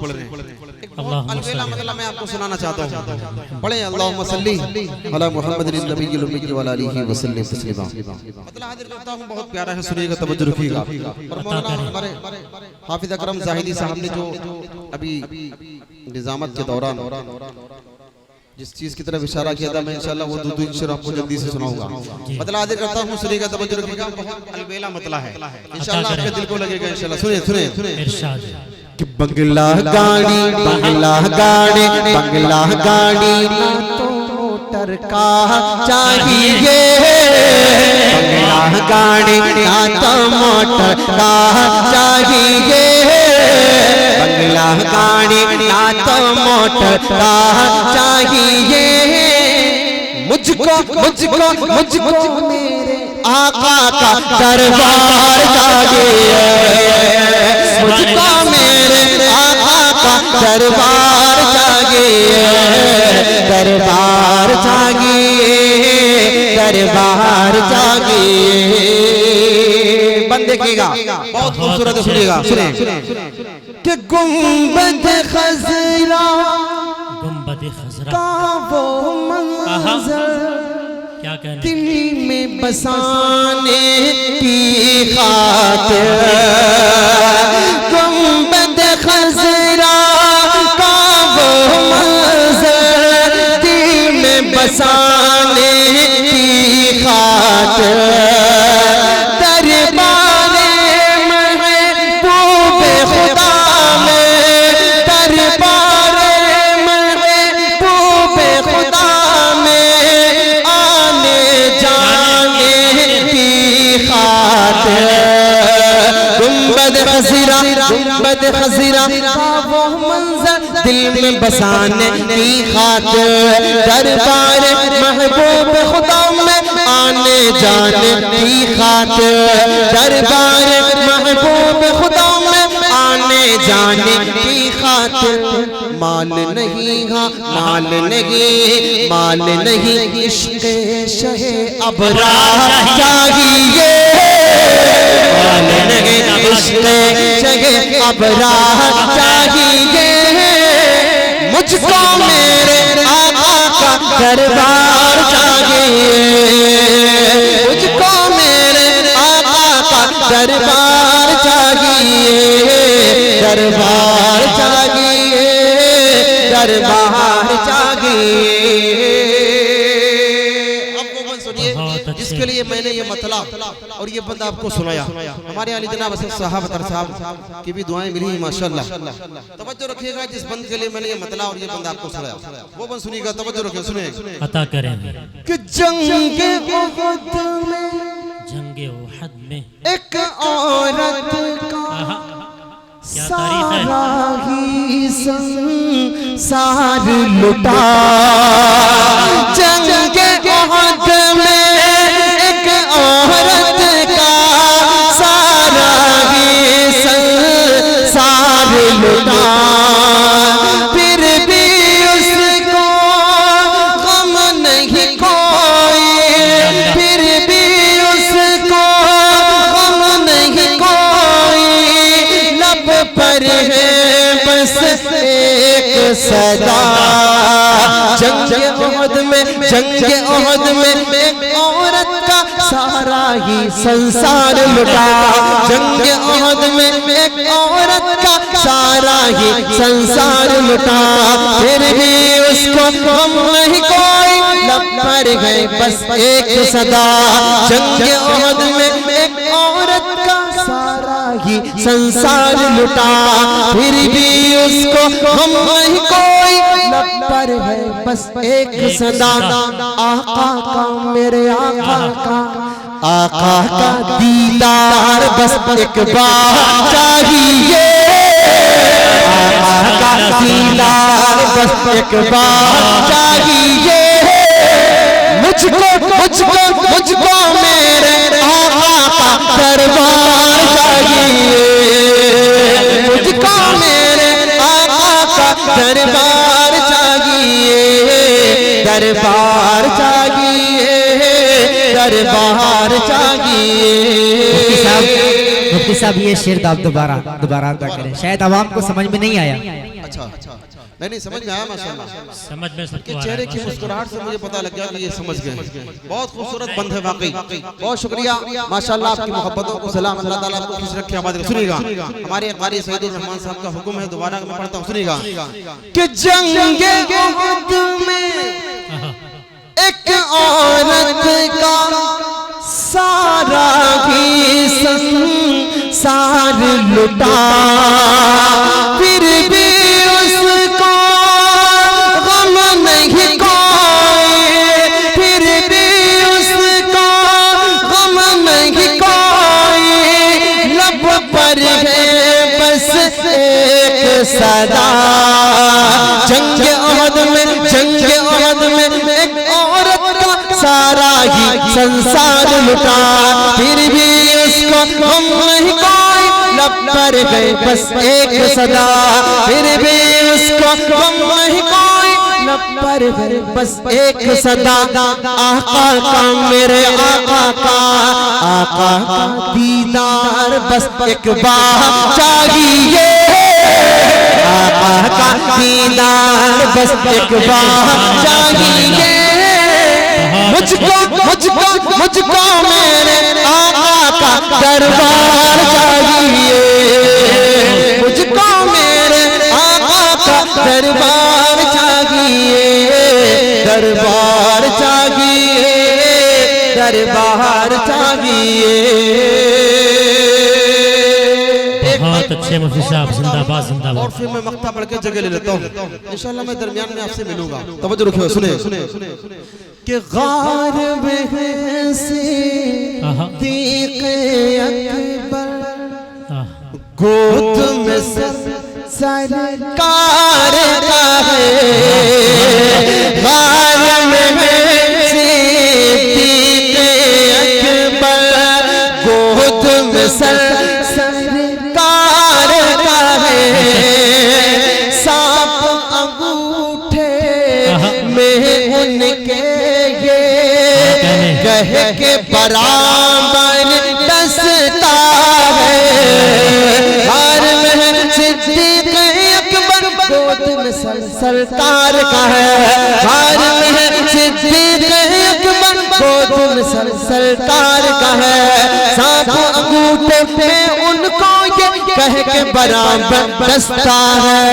پڑھ رہے ہیں. الویلا مطلب میں آپ کو سنانا چاہتا ہوں. پڑھیں اللہم صلی علی محمد النبی الامی و علی آلہ وسلم تسلیما. مطلب حاضر کرتا ہوں بہت پیارا ہے, سنیے گا, توجہ رکھیے گا. اور مولانا ہمارے حافظ اکرم زاہدی صاحب نے جو ابھی نظامت کے دوران جس چیز کی طرف اشارہ کیا تھا, میں انشاءاللہ وہ دو شعر آپ کو جلدی سے سناؤں گا. مطلب حاضر کرتا ہوں, سنیے گا, توجہ رکھیے گا. بہت الویلا مطلب ہے, انشاءاللہ آپ کے دل کو لگے گا انشاءاللہ. سنیں ارشاد. کہ بنگلہ گاڑی بنگلہ گاڑی بنگلہ گاڑی نہ تو موٹر کا چاہیے, بنگلہ گاڑی نہ تو موٹر کا چاہیے, بنگلہ گاڑی نہ تو موٹر کا چاہیے. مجھ کو میرے آقا کا دربار چاہیے, مجھ کو میرے آقا کا دربار چاہیے, دربار چاہیے, دربار چاہیے. بند دیکھیے گا, بہت خوبصورت سنیے گا. سنیں کہ گنبد خضرا کا وہ منظر دل میں بسانے کی خاطر, گنبد خضرا کا وہ منظر دل میں بسانے کی خاطر, دربار محبوب خدا میں, دربار محبوب خدا میں آنے جانے کی خاطر, گنبد خضرا کا وہ منظر دل میں بسانے کی خاطر, دربار محبوب خدا میں آنے جانے کی خاطر, دربار محبوب خدا میں آنے جانے کی خاطر. مال نہیں, ہاں مال نہیں, مال نہیں, عشق شہ ابرار چاہیے, مال نہیں, عشق شہ ابرار چاہیے. مجھ کو میرے آقا کا دربار چاہیے, مجھ کو میرے آقا کا دربار چاہیے, دربار چاہیے, دربار چاہیے. جس کے لیے میں نے یہ مطلب اور یہ بند آپ کو سنایا, ہمارے علی جناب صاحب صاحب کی بھی دعائیں ملی ہیں ماشاءاللہ. توجہ رکھیے گا, جس بند کے لیے میں نے یہ مطلب اور یہ بند آپ کو سنایا, وہ بند سنیے گا, توجہ رکھیں. سنیں عطا کریں کہ جنگ احد میں ایک عورت کا سارا ہی سنسار لٹا, جنگ احد میں ایک عورت کا سارا ہی سنسار لٹا, پھر بھی اس کو غم نہیں کوئی, پھر بھی اس کو غم نہیں کوئی, لب پر ہے بس ایک صدا. جنگ احد میں ایک عورت کا سارا ہی سنسار لٹا, جنگ احد میں ایک عورت کا سارا ہی سنسار لٹا, پھر بھی اس کو غم نہیں کوئی, لب پر ہے بس ایک صدا. جنگ احد میں ایک عورت کا سارا ہی سنسار لٹا, پھر بھی اس کو غم نہیں کوئی, لب پر ہے بس ایک صدا. آقا کا میرے آقا کا دیدار بس ایک بار چاہیے, آقا کا دیدار بس ایک بار چاہیے. مجھ کو میرے آقا کا دربار چاہیے, مجھ کو میرے آقا کا دربار چاہیے, دربار چاہیے, دربار چاہیے. مفتی صاحب یہ شعر آپ دوبارہ ادا کریں، شاید عوام کو سمجھ میں نہیں آیا۔ اچھا نہیں سمجھ میں آیا ماشاءاللہ، سمجھ میں سب کہ کو آ چہرے رہا کی ہے۔ مسکراہٹ سے مجھے پتہ لگ گیا کہ یہ سمجھ گئے۔ بہت خوبصورت بند ہے واقعی، بہت شکریہ ماشاءاللہ، آپ کی محبتوں کو سلام، اللہ تعالیٰ آپ کو خوش رکھے آباد رکھے۔ سنیے گا ہمارے قاری سعید الرحمن صاحب کا حکم ہے، دوبارہ میں پڑھتا ہوں، سنیے گا کہ جنگ احد میں ایک عورت کا سارا ہی سنسار لٹا، پھر بھی اس کو غم نہیں کوئی، پھر بھی اس کو غم نہیں کوئی، لب پر ہے بس ایک صدا۔ جنگ احد میں ایک عورت کا سارا ہی سنسار لٹا، پھر بھی اس کو غم نہیں کوئی، لب پر ہے بس ایک صدا، پھر بھی اس کو غم نہیں کوئی، لب پر ہے بس ایک صدا۔ آقا کا میرے آقا کا دیدار بس ایک بار چاہیے، آقا کا دیدار بس ایک بار چاہیے، مجھ کو میرے آقا کا دربار چاہیے، مجھ کو میرے آقا کا دربار چاہیے، دربار چاہیے، دربار چاہیے۔ بہت اچھے مفتی صاحب، زندہ باد زندہ اور باد۔ پھر میں مقطع پڑھ کے جگہ لے لیتا ہوں، انشاءاللہ میں درمیان میں آپ سے ملوں گا، توجہ رکھیں، سنیں کہ غار بہن صدیق اکبر گود میں سرکار کا ہے، غار بہن صدیق اکبر گود میں سرکار کا ہے، سانپ انگوٹھے میں ان کے کہہ کے برابر دستا ہے، غار میں صدیق اکبر گود میں سرکار کا ہے، غار میں صدیق اکبر گود میں سرکار کا ہے، سانپ انگوٹھے میں ان کو یہ کہہ کے برابر دستا ہے،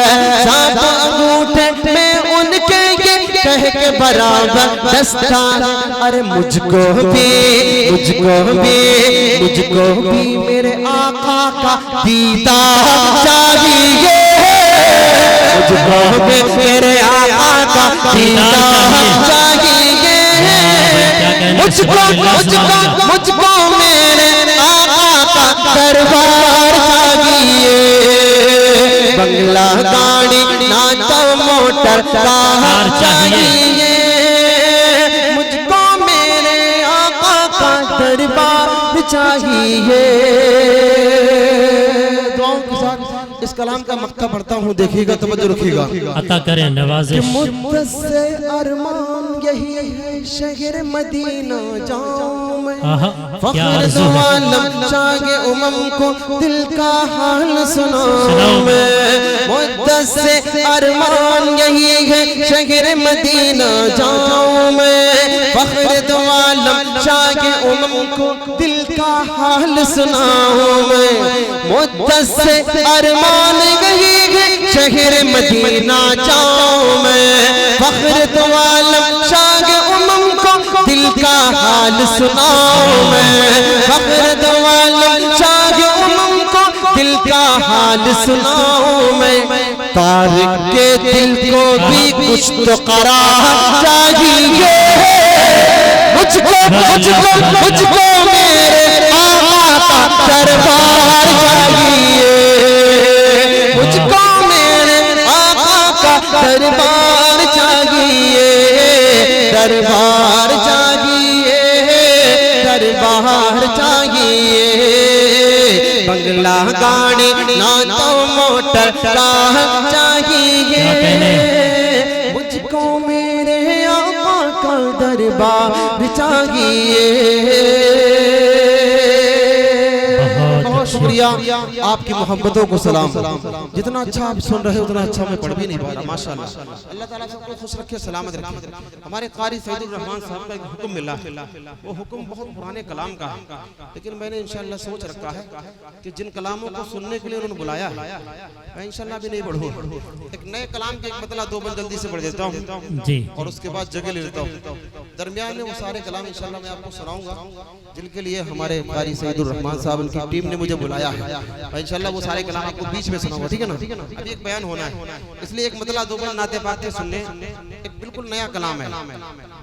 سانپ انگوٹھے میں ان کے یہ کہہ کے برابر دستا۔ ارے مجھ کو بھی میرے آقا کا دیدار چاہیے، مجھ کو بھی میرے آقا کا دیدار چاہیے، مجھ کو میرے آقا کا دربار چاہیے، بنگلہ گاڑی نہ تو موٹر کار چاہیے، مجھ کو میرے آقا کا دربار چاہیے۔ دعاؤں کے ساتھ اس کلام کا مقطع پڑھتا ہوں، دیکھیے گا، توجہ رکھیے گا۔ عطا کریں نوازش۔ مدت سے ارمان یہی ہے شہر مدینہ جاؤں میں، فخر دو عالم شاہ کو دل کا حال سناؤں میں، مدت سے ارمان یہی ہے شہر مدینہ جاؤں میں، فخر دو عالم شاہ کو دل کا حال سناؤں میں، مدت سے ارمان یہی ہے شہر مدینہ جاؤں میں، فخر دو عالم شاہ کو دل کا حال سناؤں میں، فخر دو عالم شاہ کو دل کا حال سناؤں میں، طارق کے دل کو بھی کچھ تو قرار چاہیے، مجھ کو میرے آقا کا دربار چاہیے، مجھ کو میرے آقا کا دربار چاہیے، دربار چاہیے، دربار چاہیے، بنگلہ گاڑی نہ تو موٹر کار چاہیے، مجھ کو میرے آقا کا دربار چاہیے۔ بہت شکریہ۔ شکریہ آپ کی محبتوں کو سلام. جتنا اچھا آپ سن رہے اتنا اچھا میں پڑھ بھی نہیں پا رہا. ماشاءاللہ اللہ تعالیٰ سب کو خوش رکھے سلامت رکھے. ہمارے قاری سعید الرحمان صاحب کا ایک حکم ملا. وہ حکم بہت پرانے کلام کا ہے لیکن میں نے انشاءاللہ سوچ رکھا ہے کہ جن کلاموں کو سننے کے لیے انہوں نے بلایا ہے میں انشاءاللہ بھی نہیں پڑھوں. ایک نئے کلام کے ایک مطلع 2 بند جلدی سے پڑھ دیتا ہوں جی اور اس کے بعد جگہ لے لیتا ہوں. درمیان میں وہ سارے کلام انشاءاللہ میں آپ کو سناؤں گا جن کے لیے ہمارے قاری سعید الرحمان صاحب ان کی ٹیم نے مجھے بلایا ہے. انشاءاللہ وہ سارے کلام آپ کو بیچ میں سناؤں گا. ٹھیک ہے نا؟ ابھی ایک بیان ہونا ہے اس لیے ایک مطلع 2 بند نعت پاک کے سننے. ایک بالکل نیا کلام ہے.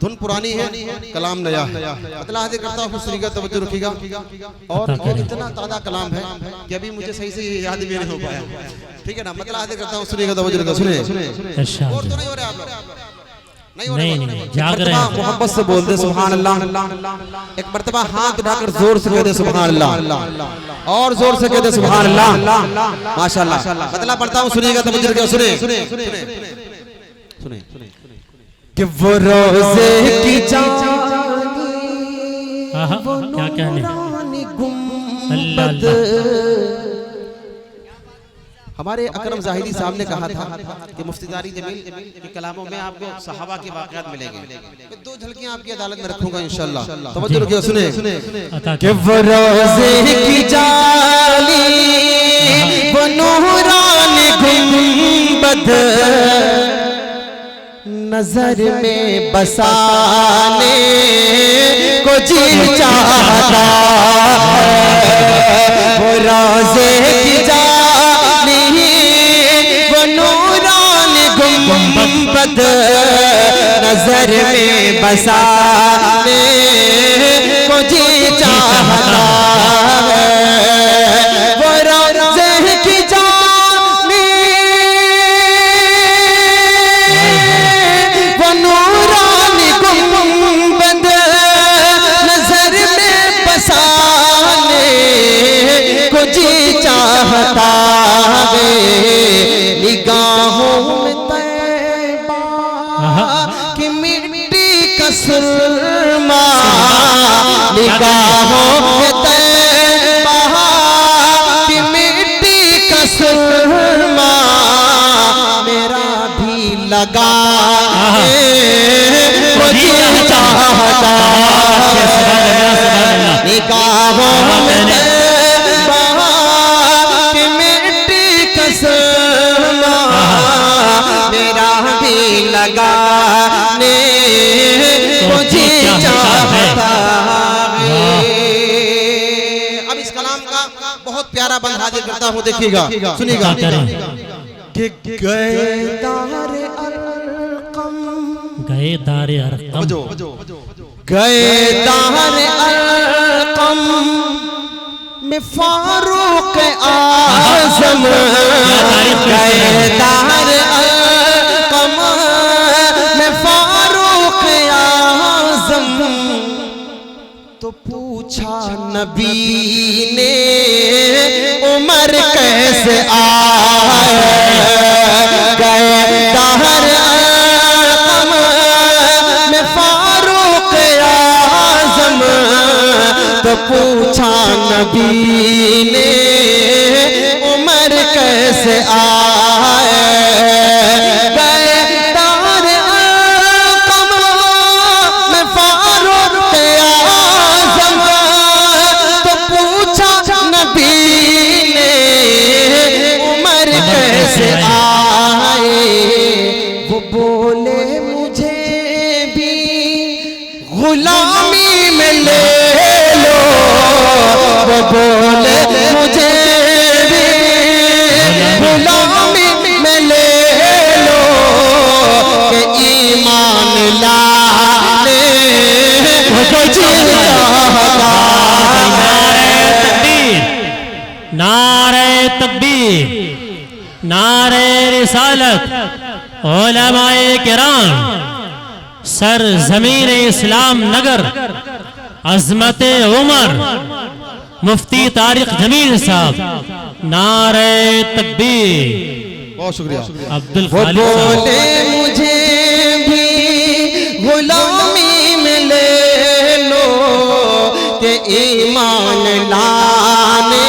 دھن پرانی ہے کلام نیا ہے. مطلع حاضر کرتا ہوں سنیے گا توجہ رکھیے گا. اور اتنا تعداد کلام ہے کہ ابھی مجھے صحیح سے یاد بھی نہیں ہو پایا. ٹھیک ہے نا؟ مطلع حاضر کرتا ہوں سنیے گا توجہ رکھیے گا. سنیں ارشاد. اور تو نہیں ہو رہے آپ لوگ؟ نہیں جاگ رہے ہیں. محبت سے بول دے سبحان اللہ. ایک مرتبہ ہاتھ اٹھا کر زور سے کہہ دے سبحان اللہ اور زور سے کہہ دے سبحان اللہ. ماشاءاللہ. مطلب پڑھتا ہوں سنیے گا توجہ رکھیے. سنیں کہ وہ روزے کی جانی کیا کہنے اللہ گنبد. اللہ. ہمارے اکرم زاہدی صاحب نے کہا تھا کہ مفتی داری جمیل کے کلاموں میں آپ کو صحابہ کے واقعات ملیں گے. میں 2 جھلکیاں آپ کی عدالت میں رکھوں گا انشاءاللہ. توجہ رکھیے. سنیں کہ وہ روزے کی جالی وہ نورانی گنبد نظر میں بسانے کو جی چاہتا ہے. وہ روزے کی جالی وہ نورانی گنبد نظر میں بسانے کو جی چاہتا ہے. وہ روزے کی جالی وہ نورانی گنبد نظر میں بسانے کو جی چاہتا ہے. نگاہوں میں طیبہ کی مٹی کا سرما نگاہوں میں طیبہ کی مٹی کا سرما میرا بھی لگا مجھے چاہتا نگاہوں میں طیبہ کی مٹی کا سرما میرا بھی لگانے مجھے چاہتا ہے. اب اس کلام کا بہت پیارا بند حاضر کرتا ہوں. دیکھیے گا سنیے گا. کہ گئے دار ارقم گئے دار ارقم گئے دار ارقم میں فاروق اعظم گئے دار ارقم میں فاروق اعظم تو پوچھا نبی نے عمر کیسے آئے. گئے دار ارقم میں فاروق اعظم تو پوچھا نبی نے عمر کیسے آئے. گئے دار ارقم میں فاروق اعظم تو پوچھا نبی نے عمر کیسے آئے. وہ بولے مجھے بھی غلامی میں لے لو. وہ بولے مجھے بھی غلامی میں لے لو کہ ایمان لانے کو جی چاہتا. نعرہ تکبیر نعرہ رسالت. علماء کرام سر زمین اسلام نگر عظمت عمر مفتی طارق جمیل صاحب نعرہ تکبیر. بہت شکریہ. عبد الخالق صاحب. بولے مجھے بھی غلامی میں لے لو کہ ایمان لانے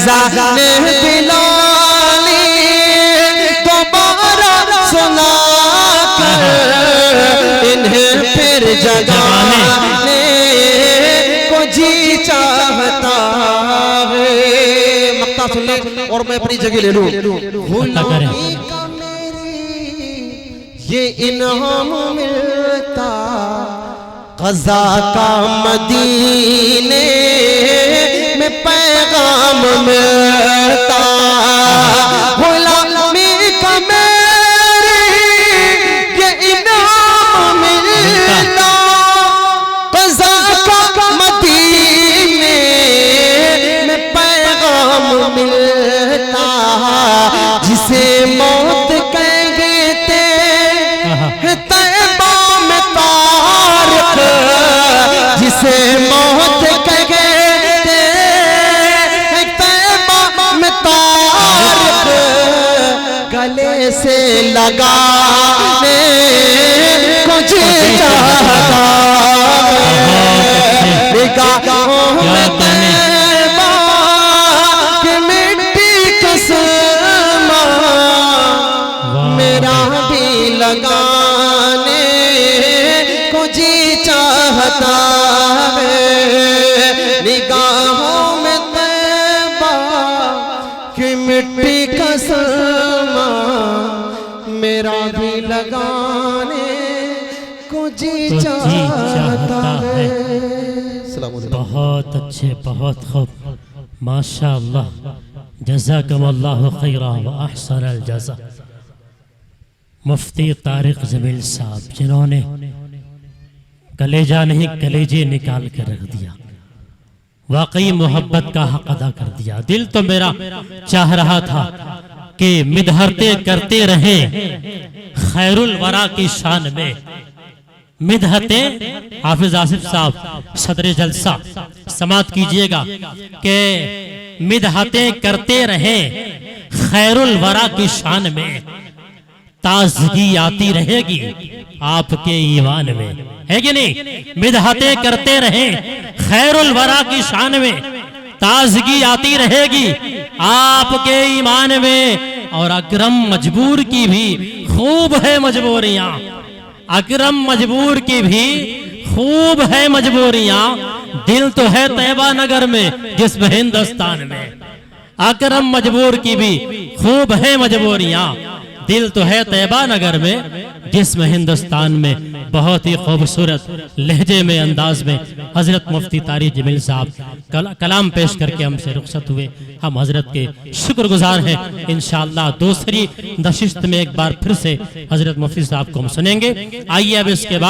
اذان بلالی دوبارہ سنا کر انہیں پھر جگانے کو جی چاہتا ہے. مقطع سن لیں اور میں اپنی جگہ لے لوں. غلامی کا میری یہ انعام ملتا قضا کا مدینے میں پیغام ملتا. غلامی کا میری یہ انعام ملتا قضا کا مدینے میں پیغام ملتا. جسے موت کہتے ہیں طیبہ میں طارق, جسے موت کہتے ہیں طیبہ میں طارق, گلے سے لگانے کو جی چاہتا نگاہوں میں طیبہ کی مٹی کا سرما میرا بھی لگانے کو جی چاہتا ہے. نگاہوں میں طیبہ کی مٹی کا سرما میرا بھی لگانے کو جی چاہتا ہے. السلام علیکم. بہت اچھے, بہت خوب, ماشاءاللہ. جزاکم اللہ خیرہ و احسن الجزا. مفتی طارق جمیل صاحب جنہوں نے کلیجہ نہیں کلیجے نکال کر رکھ دیا, واقعی محبت کا حق ادا کر دیا. دل تو میرا چاہ رہا تھا کہ مدحتیں کرتے رہیں خیر الورا کی شان میں. مدحتیں, حافظ آصف صاحب صدر جلسہ سماعت کیجئے گا کہ مدحتیں کرتے رہیں خیر الورا کی شان میں, تازگی آتی رہے گی آپ کے ایمان میں. ہے کہ نہیں؟ مدحتیں کرتے رہیں خیر الورا کی شان میں, تازگی آتی رہے گی آپ کے ایمان میں. اور اکرم مجبور کی بھی خوب ہے مجبوریاں, اکرم مجبور کی بھی خوب ہے مجبوریاں. دل تو ہے طیبہ نگر میں جسم ہندوستان میں. اکرم مجبور کی بھی خوب ہے مجبوریاں, دل تو ہے طیبہ نگر میں جسم ہندوستان میں. بہت ہی خوبصورت لہجے میں, انداز میں حضرت مفتی طارق جمیل صاحب کلام پیش کر کے ہم سے رخصت ہوئے. ہم حضرت کے شکر گزار ہیں. انشاءاللہ دوسری نشست میں ایک بار پھر سے حضرت مفتی صاحب کو ہم سنیں گے. آئیے اب اس کے بعد